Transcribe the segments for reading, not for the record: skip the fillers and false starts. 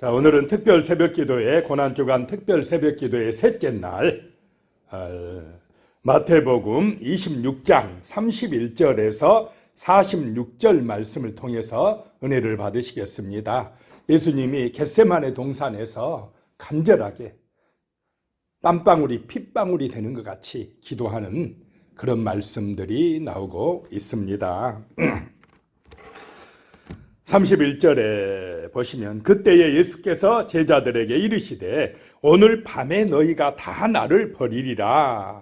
자, 오늘은 특별 새벽기도의 고난주간 특별 새벽기도의 셋째 날, 마태복음 26장 31절에서 46절 말씀을 통해서 은혜를 받으시겠습니다. 예수님이 겟세마네 동산에서 간절하게 땀방울이 핏방울이 되는 것 같이 기도하는 그런 말씀들이 나오고 있습니다. 31절에 보시면 그때에 예수께서 제자들에게 이르시되 오늘 밤에 너희가 다 나를 버리리라.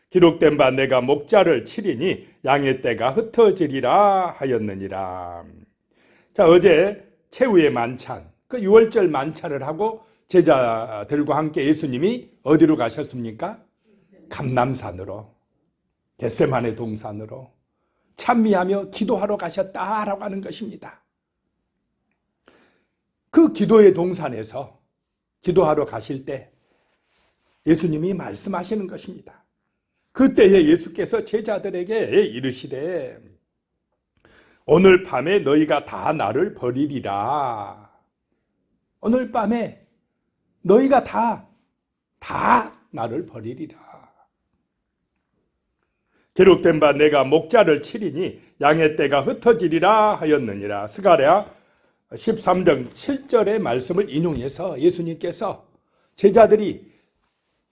기록된 바 내가 목자를 치리니 양의 떼가 흩어지리라 하였느니라. 자, 어제 최후의 만찬, 그 6월절 만찬을 하고 제자들과 함께 예수님이 어디로 가셨습니까? 감람산으로, 겟세마네 동산으로 찬미하며 기도하러 가셨다라고 하는 것입니다. 그 기도의 동산에서 기도하러 가실 때 예수님이 말씀하시는 것입니다. 그때에 예수께서 제자들에게 이르시되 오늘 밤에 너희가 다 나를 버리리라. 오늘 밤에 너희가 다 나를 버리리라. 기록된 바 내가 목자를 치리니 양의 떼가 흩어지리라 하였느니라. 스가랴 13장 7절의 말씀을 인용해서 예수님께서 제자들이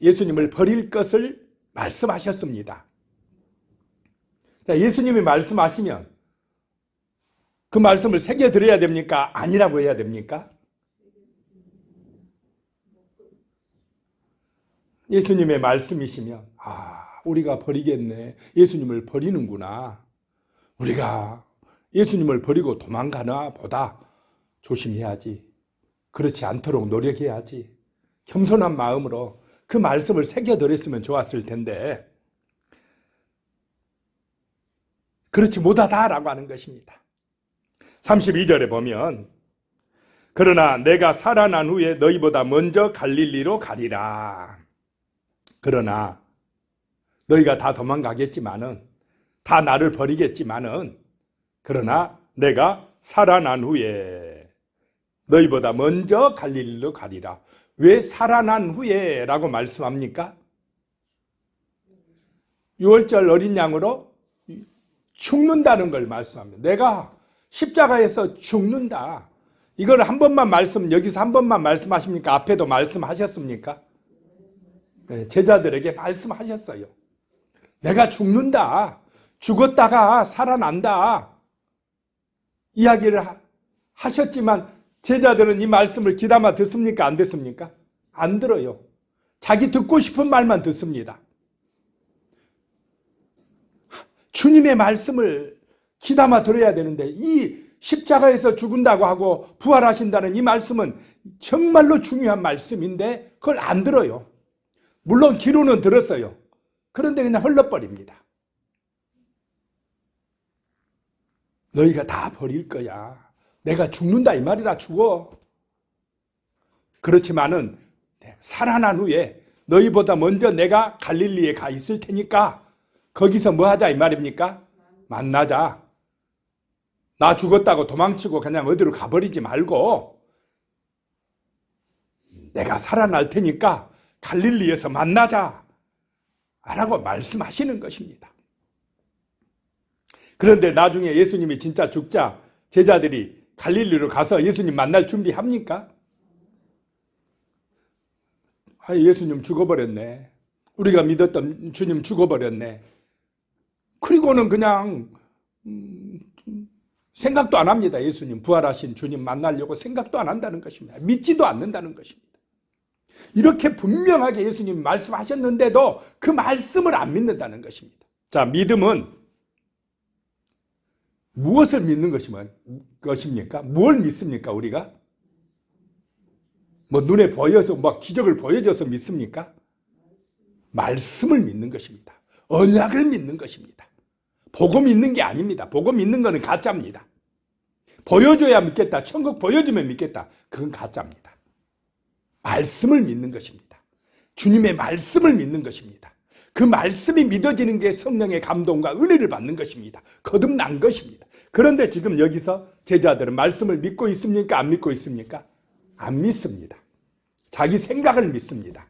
예수님을 버릴 것을 말씀하셨습니다. 자, 예수님이 말씀하시면 그 말씀을 새겨드려야 됩니까? 아니라고 해야 됩니까? 예수님의 말씀이시면 우리가 버리겠네. 예수님을 버리는구나. 우리가 예수님을 버리고 도망가나 보다 조심해야지. 그렇지 않도록 노력해야지. 겸손한 마음으로 그 말씀을 새겨드렸으면 좋았을 텐데 그렇지 못하다라고 하는 것입니다. 32절에 보면 그러나 내가 살아난 후에 너희보다 먼저 갈릴리로 가리라. 그러나 너희가 다 도망가겠지만은 다 나를 버리겠지만은 그러나 내가 살아난 후에 너희보다 먼저 갈릴리로 가리라. 왜 살아난 후에 라고 말씀합니까? 6월절 어린 양으로 죽는다는 걸 말씀합니다. 내가 십자가에서 죽는다. 이걸 한 번만 여기서 한 번만 말씀하십니까? 앞에도 말씀하셨습니까? 네, 제자들에게 말씀하셨어요. 내가 죽는다. 죽었다가 살아난다. 이야기를 하셨지만 제자들은 이 말씀을 귀담아 듣습니까? 안 듣습니까? 안 들어요. 자기 듣고 싶은 말만 듣습니다. 주님의 말씀을 귀담아 들어야 되는데 이 십자가에서 죽은다고 하고 부활하신다는 이 말씀은 정말로 중요한 말씀인데 그걸 안 들어요. 물론 귀로는 들었어요. 그런데 그냥 흘러버립니다. 너희가 다 버릴 거야. 내가 죽는다 이 말이다. 죽어. 그렇지만은 살아난 후에 너희보다 먼저 내가 갈릴리에 가 있을 테니까 거기서 뭐 하자 이 말입니까? 만나자. 나 죽었다고 도망치고 그냥 어디로 가버리지 말고 내가 살아날 테니까 갈릴리에서 만나자 라고 말씀하시는 것입니다. 그런데 나중에 예수님이 진짜 죽자 제자들이 갈릴리로 가서 예수님 만날 준비합니까? 예수님 죽어버렸네. 우리가 믿었던 주님 죽어버렸네. 그리고는 그냥 생각도 안 합니다. 예수님 부활하신 주님 만나려고 생각도 안 한다는 것입니다. 믿지도 않는다는 것입니다. 이렇게 분명하게 예수님 말씀하셨는데도 그 말씀을 안 믿는다는 것입니다. 자, 믿음은 무엇을 믿는 것입니까? 뭘 믿습니까, 우리가? 뭐 눈에 보여서, 기적을 보여줘서 믿습니까? 말씀을 믿는 것입니다. 언약을 믿는 것입니다. 보고 믿는 게 아닙니다. 보고 믿는 거는 가짜입니다. 보여줘야 믿겠다. 천국 보여주면 믿겠다. 그건 가짜입니다. 말씀을 믿는 것입니다. 주님의 말씀을 믿는 것입니다. 그 말씀이 믿어지는 게 성령의 감동과 은혜를 받는 것입니다. 거듭난 것입니다. 그런데 지금 여기서 제자들은 말씀을 믿고 있습니까? 안 믿고 있습니까? 안 믿습니다. 자기 생각을 믿습니다.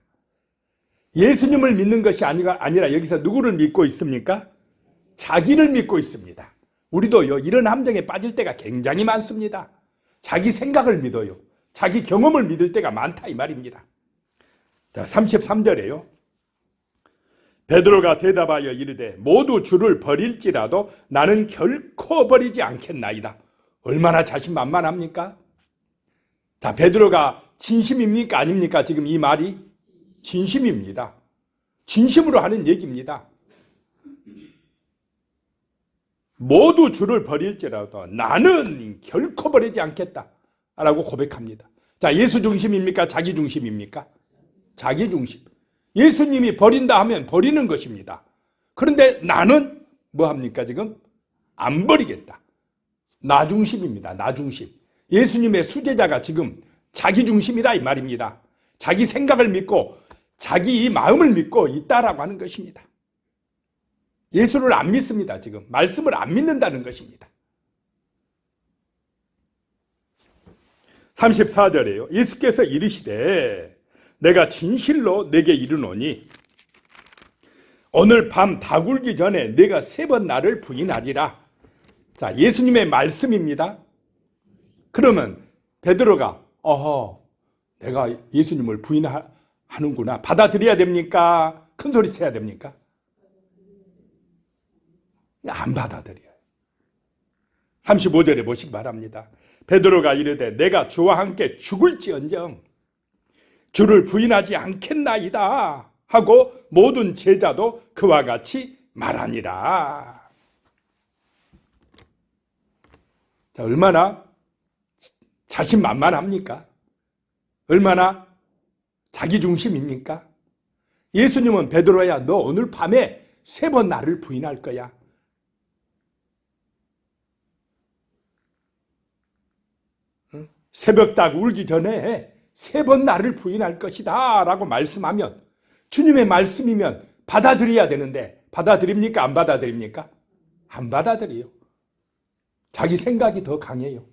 예수님을 믿는 것이 아니라 여기서 누구를 믿고 있습니까? 자기를 믿고 있습니다. 우리도요, 이런 함정에 빠질 때가 굉장히 많습니다. 자기 생각을 믿어요. 자기 경험을 믿을 때가 많다 이 말입니다. 자, 33절에요. 베드로가 대답하여 이르되 모두 주를 버릴지라도 나는 결코 버리지 않겠나이다. 얼마나 자신만만합니까? 자, 베드로가 진심입니까? 아닙니까? 지금 이 말이 진심입니다. 진심으로 하는 얘기입니다. 모두 주를 버릴지라도 나는 결코 버리지 않겠다 라고 고백합니다. 자, 예수 중심입니까? 자기 중심입니까? 자기 중심. 예수님이 버린다 하면 버리는 것입니다. 그런데 나는 뭐 합니까 지금? 안 버리겠다. 나 중심입니다. 나 중심. 예수님의 수제자가 지금 자기 중심이다 이 말입니다. 자기 생각을 믿고 자기 마음을 믿고 있다라고 하는 것입니다. 예수를 안 믿습니다. 지금 말씀을 안 믿는다는 것입니다. 34절에요. 예수께서 이르시되 내가 진실로 내게 이르노니 오늘 밤 다굴기 전에 내가 3번 나를 부인하리라. 자, 예수님의 말씀입니다. 그러면 베드로가 내가 예수님을 부인하는구나. 받아들여야 됩니까? 큰 소리 쳐야 됩니까? 안 받아들여요. 35절에 보시기 바랍니다. 베드로가 이르되 내가 주와 함께 죽을지언정 주를 부인하지 않겠나이다 하고 모든 제자도 그와 같이 말하니라. 자, 얼마나 자신만만합니까? 얼마나 자기중심입니까? 예수님은 베드로야 너 오늘 밤에 3번 나를 부인할 거야. 새벽딱 울기 전에 3번 나를 부인할 것이다 라고 말씀하면 주님의 말씀이면 받아들여야 되는데 받아들입니까? 안 받아들입니까? 안 받아들여요. 자기 생각이 더 강해요.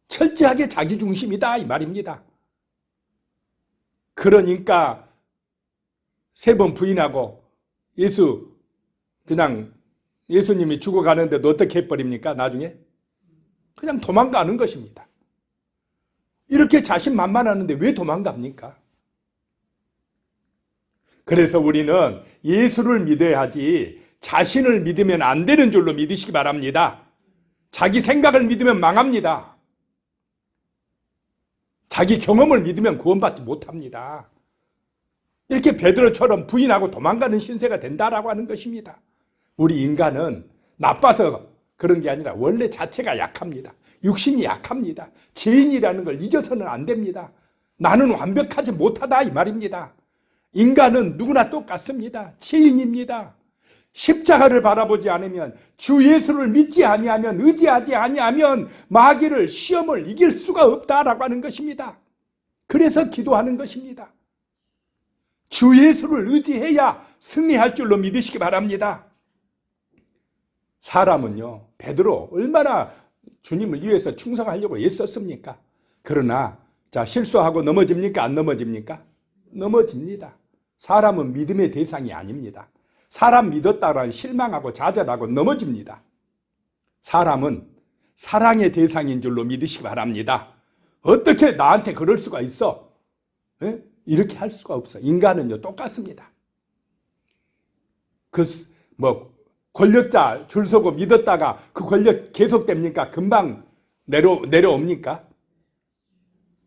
철저하게 자기중심이다 이 말입니다. 그러니까 3번 부인하고 예수님이 죽어가는데 너 어떻게 해버립니까? 나중에 그냥 도망가는 것입니다. 이렇게 자신만만하는데 왜 도망갑니까? 그래서 우리는 예수를 믿어야 하지 자신을 믿으면 안 되는 줄로 믿으시기 바랍니다. 자기 생각을 믿으면 망합니다. 자기 경험을 믿으면 구원받지 못합니다. 이렇게 베드로처럼 부인하고 도망가는 신세가 된다라고 하는 것입니다. 우리 인간은 나빠서 그런 게 아니라 원래 자체가 약합니다. 육신이 약합니다. 죄인이라는 걸 잊어서는 안 됩니다. 나는 완벽하지 못하다 이 말입니다. 인간은 누구나 똑같습니다. 죄인입니다. 십자가를 바라보지 않으면 주 예수를 믿지 아니하면 의지하지 아니하면 마귀를 시험을 이길 수가 없다라고 하는 것입니다. 그래서 기도하는 것입니다. 주 예수를 의지해야 승리할 줄로 믿으시기 바랍니다. 사람은요, 베드로 얼마나 주님을 위해서 충성하려고 애썼습니까? 그러나 실수하고 넘어집니까? 안 넘어집니까? 넘어집니다. 사람은 믿음의 대상이 아닙니다. 사람 믿었다고 실망하고 좌절하고 넘어집니다. 사람은 사랑의 대상인 줄로 믿으시기 바랍니다. 어떻게 나한테 그럴 수가 있어? 이렇게 할 수가 없어. 인간은요 똑같습니다. 권력자 줄 서고 믿었다가 그 권력 계속됩니까? 금방 내려옵니까?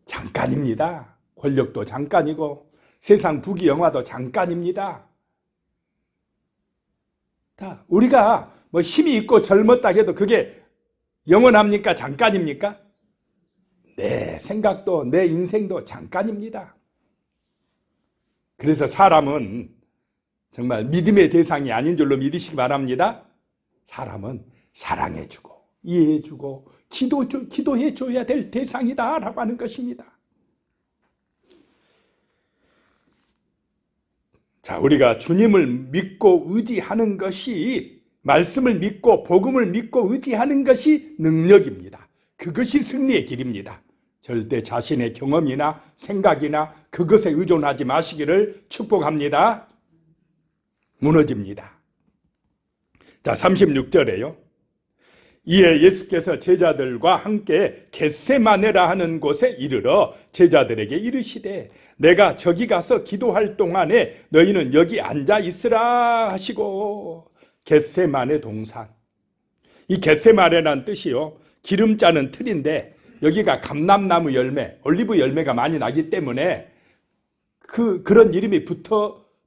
잠깐입니다. 권력도 잠깐이고 세상 부귀영화도 잠깐입니다. 우리가 힘이 있고 젊었다 해도 그게 영원합니까? 잠깐입니까? 내 생각도 내 인생도 잠깐입니다. 그래서 사람은 정말 믿음의 대상이 아닌 줄로 믿으시기 바랍니다. 사람은 사랑해주고 이해해주고 기도해줘야 될 대상이다 라고 하는 것입니다. 자, 우리가 주님을 믿고 의지하는 것이 말씀을 믿고 복음을 믿고 의지하는 것이 능력입니다. 그것이 승리의 길입니다. 절대 자신의 경험이나 생각이나 그것에 의존하지 마시기를 축복합니다. 무너집니다. 자, 36절에요. 이에 예수께서 제자들과 함께 겟세마네라 하는 곳에 이르러 제자들에게 이르시되 내가 저기 가서 기도할 동안에 너희는 여기 앉아 있으라 하시고. 겟세마네 동산. 이 겟세마네라는 뜻이요, 기름 짜는 틀인데 여기가 감람나무 열매, 올리브 열매가 많이 나기 때문에 그런 이름이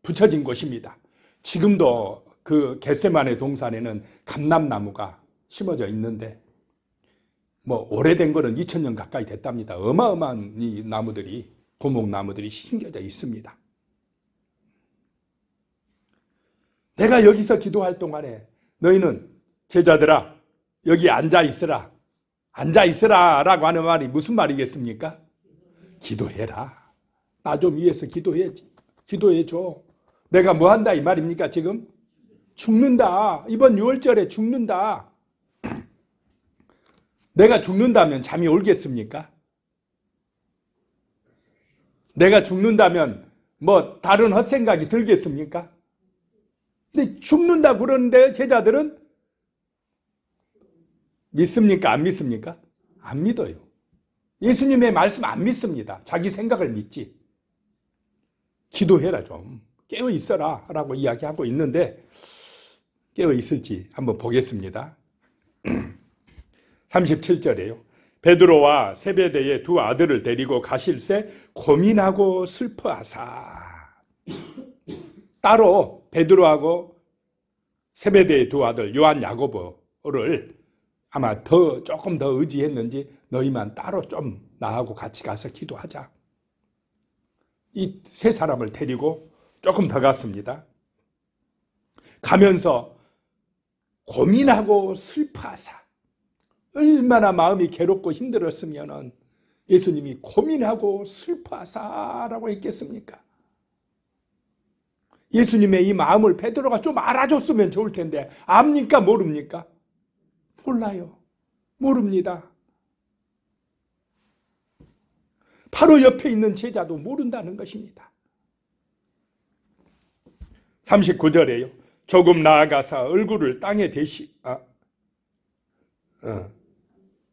붙여진 곳입니다. 지금도 그 겟세마네 동산에는 감람나무가 심어져 있는데 뭐 오래된 거는 2000년 가까이 됐답니다. 어마어마한 이 나무들이, 고목나무들이 심겨져 있습니다. 내가 여기서 기도할 동안에 너희는 제자들아 여기 앉아있으라. 앉아있으라 라고 하는 말이 무슨 말이겠습니까? 기도해라. 나 좀 위해서 기도해줘. 내가 뭐 한다 이 말입니까 지금? 죽는다. 이번 6월절에 죽는다. 내가 죽는다면 잠이 올겠습니까? 내가 죽는다면 뭐 다른 헛생각이 들겠습니까? 근데 죽는다 그러는데 제자들은 믿습니까? 안 믿습니까? 안 믿어요. 예수님의 말씀 안 믿습니다. 자기 생각을 믿지. 기도해라 좀. 깨어 있어라 라고 이야기하고 있는데 깨어 있을지 한번 보겠습니다. 37절에요. 베드로와 세베대의 두 아들을 데리고 가실새 고민하고 슬퍼하사. 따로 베드로하고 세베대의 두 아들 요한 야고보를 아마 조금 더 의지했는지 너희만 따로 좀 나하고 같이 가서 기도하자. 이 세 사람을 데리고 조금 더 갔습니다. 가면서 고민하고 슬퍼하사. 얼마나 마음이 괴롭고 힘들었으면 예수님이 고민하고 슬퍼하사라고 했겠습니까? 예수님의 이 마음을 베드로가 좀 알아줬으면 좋을 텐데 압니까 모릅니까? 몰라요. 모릅니다. 바로 옆에 있는 제자도 모른다는 것입니다. 39절에요. 조금 나아가서 얼굴을 땅에 대시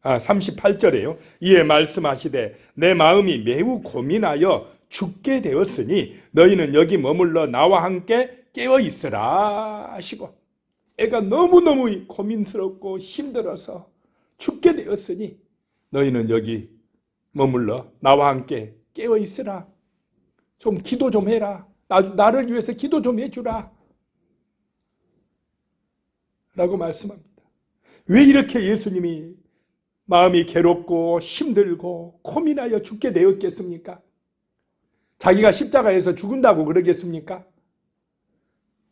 38절에요. 이에 말씀하시되 내 마음이 매우 고민하여 죽게 되었으니 너희는 여기 머물러 나와 함께 깨어 있으라 하시고, 애가 너무너무 고민스럽고 힘들어서 죽게 되었으니 너희는 여기 머물러 나와 함께 깨어 있으라. 좀 기도 좀 해라. 나를 위해서 기도 좀 해주라 라고 말씀합니다. 왜 이렇게 예수님이 마음이 괴롭고 힘들고 고민하여 죽게 되었겠습니까? 자기가 십자가에서 죽은다고 그러겠습니까?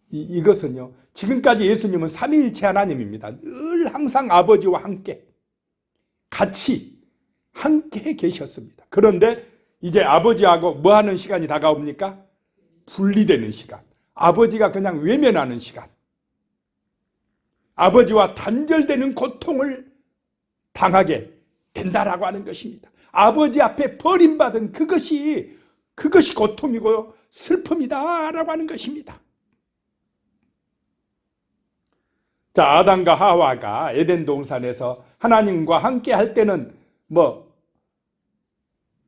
이것은요, 지금까지 예수님은 삼위일체 하나님입니다. 늘 항상 아버지와 같이 함께 계셨습니다. 그런데 이제 아버지하고 뭐 하는 시간이 다가옵니까? 분리되는 시간. 아버지가 그냥 외면하는 시간. 아버지와 단절되는 고통을 당하게 된다라고 하는 것입니다. 아버지 앞에 버림받은 그것이 고통이고요, 슬픔이다라고 하는 것입니다. 자, 아담과 하와가 에덴 동산에서 하나님과 함께 할 때는 뭐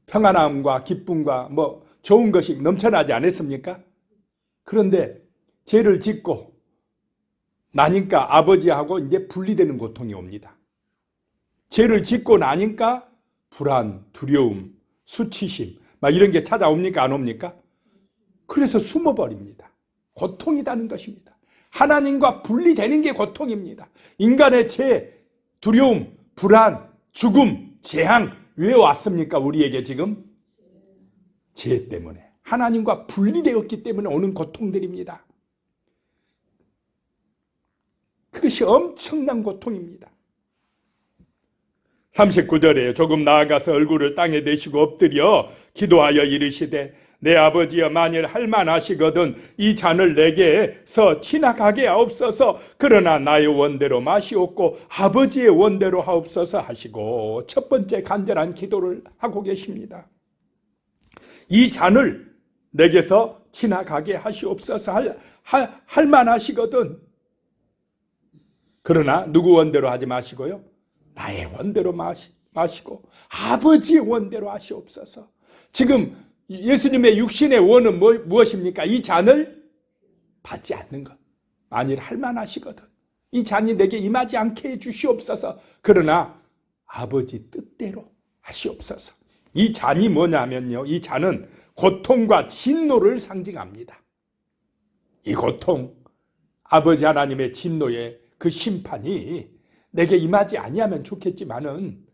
평안함과 기쁨과 뭐 좋은 것이 넘쳐나지 않았습니까? 그런데 죄를 짓고 나니까 아버지하고 이제 분리되는 고통이 옵니다. 죄를 짓고 나니까 불안, 두려움, 수치심 막 이런 게 찾아옵니까? 안 옵니까? 그래서 숨어버립니다. 고통이라는 것입니다. 하나님과 분리되는 게 고통입니다. 인간의 죄, 두려움, 불안, 죽음, 재앙 왜 왔습니까? 우리에게 지금 죄 때문에, 하나님과 분리되었기 때문에 오는 고통들입니다. 그것이 엄청난 고통입니다. 39절에 조금 나아가서 얼굴을 땅에 대시고 엎드려 기도하여 이르시되 내 아버지여 만일 할만하시거든 이 잔을 내게서 지나가게 하옵소서. 그러나 나의 원대로 마시옵고 아버지의 원대로 하옵소서 하시고 첫 번째 간절한 기도를 하고 계십니다. 이 잔을 내게서 지나가게 하시옵소서. 할만하시거든. 그러나 누구 원대로 하지 마시고요, 나의 원대로 마시고 아버지의 원대로 하시옵소서. 지금 예수님의 육신의 원은 무엇입니까? 이 잔을 받지 않는 것. 만일 할만하시거든 이 잔이 내게 임하지 않게 해주시옵소서. 그러나 아버지 뜻대로 하시옵소서. 이 잔이 뭐냐면요, 이 잔은 고통과 진노를 상징합니다. 이 고통, 아버지 하나님의 진노의 그 심판이 내게 임하지 아니하면 좋겠지만은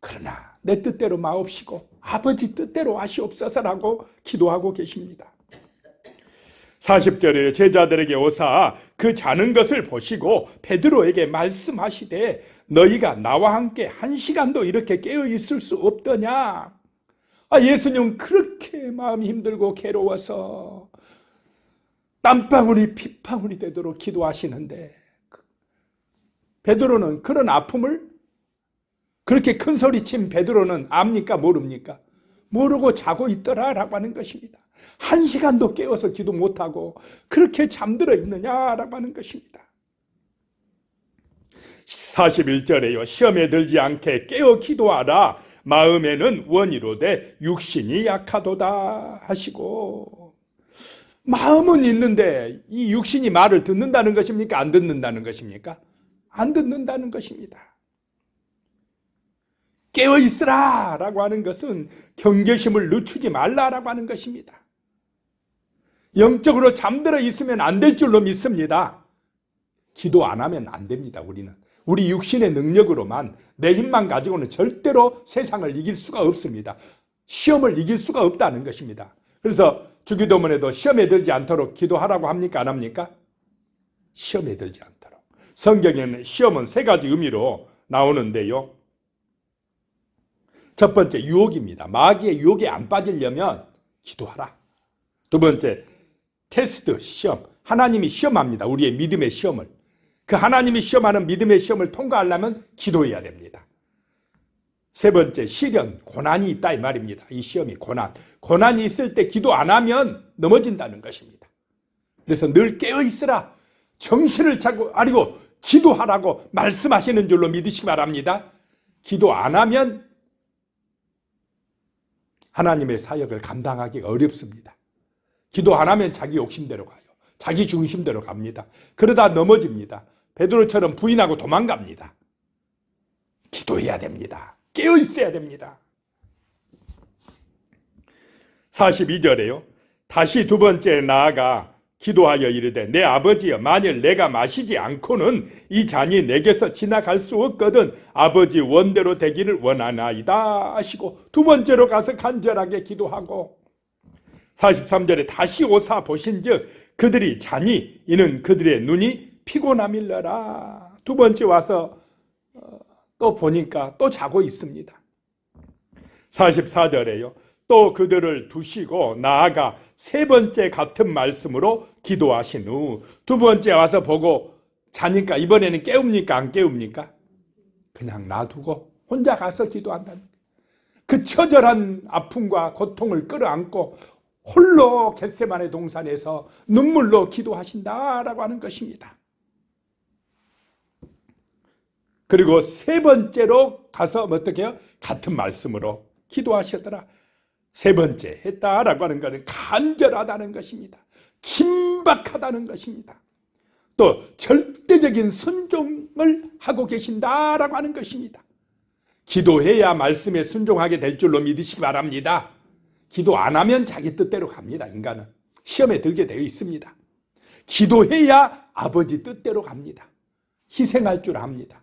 그러나 내 뜻대로 마옵시고 아버지 뜻대로 하시옵소서라고 기도하고 계십니다. 40절에 제자들에게 오사 그 자는 것을 보시고 베드로에게 말씀하시되 너희가 나와 함께 한 시간도 이렇게 깨어 있을 수 없더냐. 예수님은 그렇게 마음이 힘들고 괴로워서 땀방울이 핏방울이 되도록 기도하시는데 베드로는 그런 아픔을, 그렇게 큰 소리친 베드로는 압니까 모릅니까? 모르고 자고 있더라라고 하는 것입니다. 한 시간도 깨어서 기도 못하고 그렇게 잠들어 있느냐라고 하는 것입니다. 41절에요. 시험에 들지 않게 깨어 기도하라. 마음에는 원이로되 육신이 약하도다 하시고, 마음은 있는데 이 육신이 말을 듣는다는 것입니까? 안 듣는다는 것입니까? 안 듣는다는 것입니다. 깨어 있으라 라고 하는 것은 경계심을 늦추지 말라라고 하는 것입니다. 영적으로 잠들어 있으면 안 될 줄로 믿습니다. 기도 안 하면 안 됩니다. 우리 육신의 능력으로만, 내 힘만 가지고는 절대로 세상을 이길 수가 없습니다. 시험을 이길 수가 없다는 것입니다. 그래서 주기도문에도 시험에 들지 않도록 기도하라고 합니까? 안 합니까? 시험에 들지 않도록. 성경에는 시험은 세 가지 의미로 나오는데요. 첫 번째, 유혹입니다. 마귀의 유혹에 안 빠지려면 기도하라. 두 번째, 테스트, 시험. 하나님이 시험합니다. 우리의 믿음의 시험을. 그 하나님이 시험하는 믿음의 시험을 통과하려면 기도해야 됩니다. 세 번째, 시련, 고난이 있다 이 말입니다. 이 시험이 고난이 있을 때 기도 안 하면 넘어진다는 것입니다. 그래서 늘 깨어 있으라. 정신을 차리고 기도하라고 말씀하시는 줄로 믿으시기 바랍니다. 기도 안 하면 하나님의 사역을 감당하기가 어렵습니다. 기도 안 하면 자기 욕심대로 가요. 자기 중심대로 갑니다. 그러다 넘어집니다. 베드로처럼 부인하고 도망갑니다. 기도해야 됩니다. 깨어 있어야 됩니다. 42절에요. 다시 두 번째 나아가 기도하여 이르되 내 아버지여 만일 내가 마시지 않고는 이 잔이 내게서 지나갈 수 없거든 아버지 원대로 되기를 원하나이다 하시고 두 번째로 가서 간절하게 기도하고 43절에 다시 오사 보신즉 그들이 자니 이는 그들의 눈이 피곤함일러라. 두 번째 와서 또 보니까 또 자고 있습니다. 44절에요. 또 그들을 두시고 나아가 세 번째 같은 말씀으로 기도하신 후 두 번째 와서 보고 자니까 이번에는 깨웁니까? 안 깨웁니까? 그냥 놔두고 혼자 가서 기도한다는 거예요. 그 처절한 아픔과 고통을 끌어안고 홀로 겟세마네 동산에서 눈물로 기도하신다라고 하는 것입니다. 그리고 세 번째로 가서 어떻게 해요? 같은 말씀으로 기도하셨더라. 세 번째 했다라고 하는 것은 간절하다는 것입니다. 긴박하다는 것입니다. 또 절대적인 순종을 하고 계신다라고 하는 것입니다. 기도해야 말씀에 순종하게 될 줄로 믿으시기 바랍니다. 기도 안 하면 자기 뜻대로 갑니다. 인간은 시험에 들게 되어 있습니다. 기도해야 아버지 뜻대로 갑니다. 희생할 줄 압니다.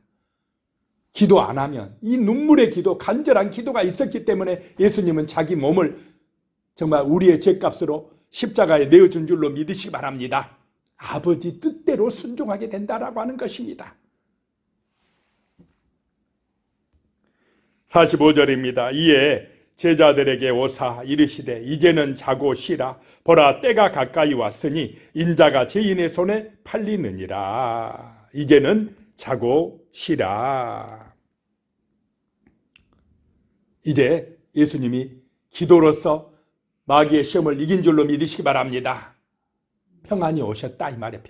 기도 안 하면 이 눈물의 기도, 간절한 기도가 있었기 때문에 예수님은 자기 몸을 정말 우리의 죄값으로 십자가에 내어준 줄로 믿으시기 바랍니다. 아버지 뜻대로 순종하게 된다라고 하는 것입니다. 45절입니다. 이에 제자들에게 오사 이르시되 이제는 자고 쉬라. 보라 때가 가까이 왔으니 인자가 죄인의 손에 팔리느니라. 이제는 자고 쉬라. 이제 예수님이 기도로서 마귀의 시험을 이긴 줄로 믿으시기 바랍니다. 평안이 오셨다 이 말이에요.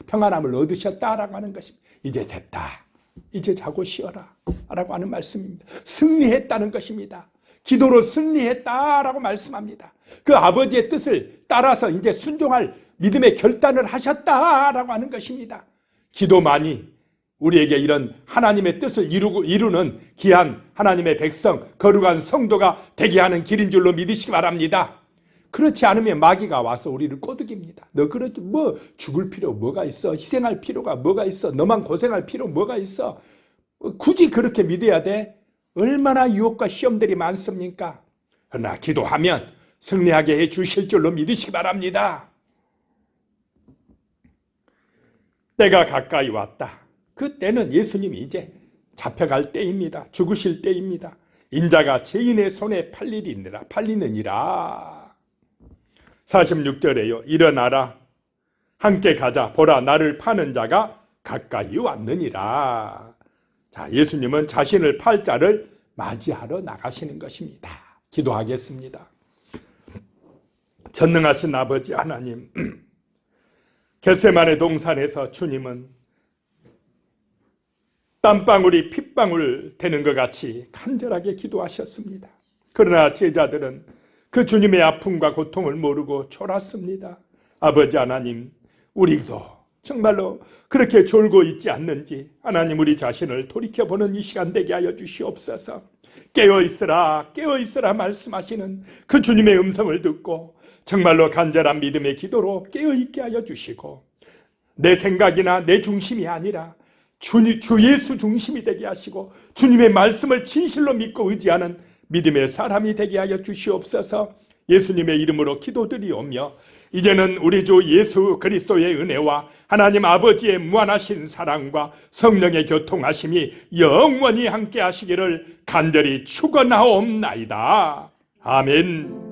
평안함을 얻으셨다라고 하는 것입니다. 이제 됐다. 이제 자고 쉬어라 라고 하는 말씀입니다. 승리했다는 것입니다. 기도로 승리했다라고 말씀합니다. 그 아버지의 뜻을 따라서 이제 순종할 믿음의 결단을 하셨다라고 하는 것입니다. 기도만이 우리에게 이런 하나님의 뜻을 이루는 귀한 하나님의 백성, 거룩한 성도가 되게 하는 길인 줄로 믿으시기 바랍니다. 그렇지 않으면 마귀가 와서 우리를 꼬드깁니다. 너 그렇지 뭐 죽을 필요 뭐가 있어? 희생할 필요가 뭐가 있어? 너만 고생할 필요 뭐가 있어? 굳이 그렇게 믿어야 돼? 얼마나 유혹과 시험들이 많습니까? 그러나 기도하면 승리하게 해 주실 줄로 믿으시기 바랍니다. 때가 가까이 왔다. 그 때는 예수님이 이제 잡혀갈 때입니다. 죽으실 때입니다. 인자가 죄인의 손에 팔리느니라. 46절에요. 일어나라. 함께 가자. 보라 나를 파는 자가 가까이 왔느니라. 자, 예수님은 자신을 팔 자를 맞이하러 나가시는 것입니다. 기도하겠습니다. 전능하신 아버지 하나님, 겟세마네 동산에서 주님은 땀방울이 핏방울 되는 것 같이 간절하게 기도하셨습니다. 그러나 제자들은 그 주님의 아픔과 고통을 모르고 졸았습니다. 아버지 하나님, 우리도 정말로 그렇게 졸고 있지 않는지 하나님 우리 자신을 돌이켜보는 이 시간 되게 하여 주시옵소서. 깨어있으라 깨어있으라 말씀하시는 그 주님의 음성을 듣고 정말로 간절한 믿음의 기도로 깨어있게 하여 주시고 내 생각이나 내 중심이 아니라 주 예수 중심이 되게 하시고 주님의 말씀을 진실로 믿고 의지하는 믿음의 사람이 되게 하여 주시옵소서. 예수님의 이름으로 기도드리오며 이제는 우리 주 예수 그리스도의 은혜와 하나님 아버지의 무한하신 사랑과 성령의 교통하심이 영원히 함께 하시기를 간절히 축원하옵나이다. 아멘.